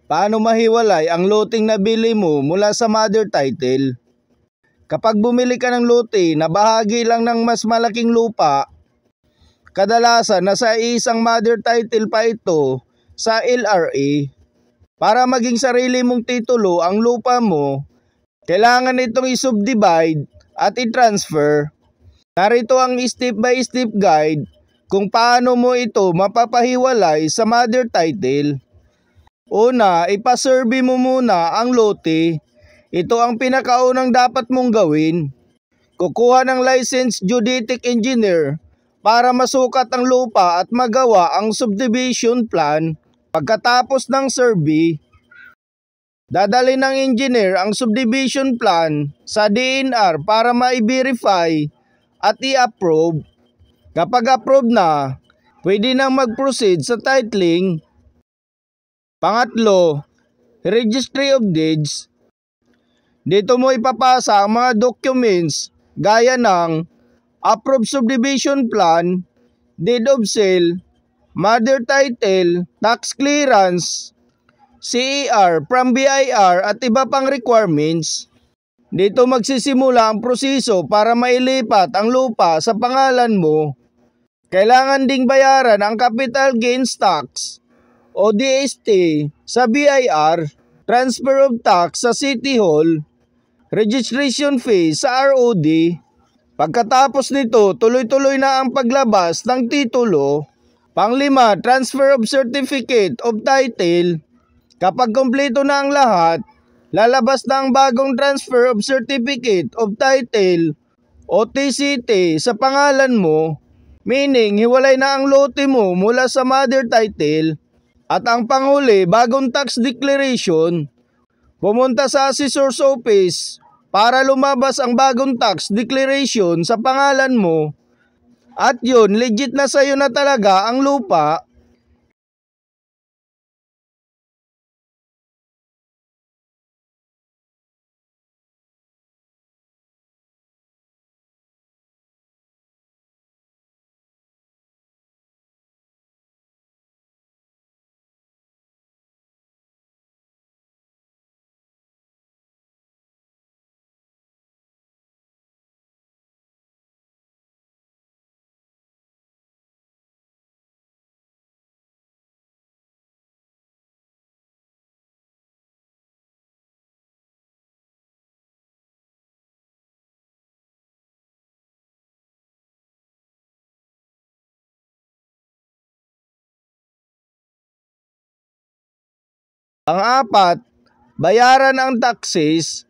Paano mahiwalay ang loteng nabili mo mula sa mother title? Kapag bumili ka ng lote na bahagi lang ng mas malaking lupa, kadalasan nasa isang mother title pa ito sa LRA. Para maging sarili mong titulo ang lupa mo, kailangan itong i-subdivide at i-transfer. Narito ang step by step guide kung paano mo ito mapapahiwalay sa mother title. Una, ipasurvey mo muna ang lote. Ito ang pinakaunang dapat mong gawin. Kukuha ng licensed geodetic engineer para masukat ang lupa at magawa ang subdivision plan. Pagkatapos ng survey, dadalhin ng engineer ang subdivision plan sa DNR para ma-verify at i-approve. Kapag approve na, pwede nang mag-proceed sa titling. Pangatlo, Registry of Deeds. Dito mo ipapasa ang mga documents gaya ng Approved Subdivision Plan, Deed of Sale, Mother Title, Tax Clearance, CER from BIR at iba pang requirements. Dito magsisimula ang proseso para mailipat ang lupa sa pangalan mo. Kailangan ding bayaran ang Capital Gains Tax o DST sa BIR, transfer of tax sa City Hall, registration fee sa ROD. Pagkatapos nito, tuloy-tuloy na ang paglabas ng titulo. Panglima, transfer of certificate of title. Kapag kumpleto na ang lahat, lalabas na ang bagong transfer of certificate of title o TCT sa pangalan mo, meaning hiwalay na ang lote mo mula sa mother title. At ang panghuli, bagong tax declaration. Pumunta sa assessor's office para lumabas ang bagong tax declaration sa pangalan mo. At yun, legit na sa'yo na talaga ang lupa. Ang apat, bayaran ang taxes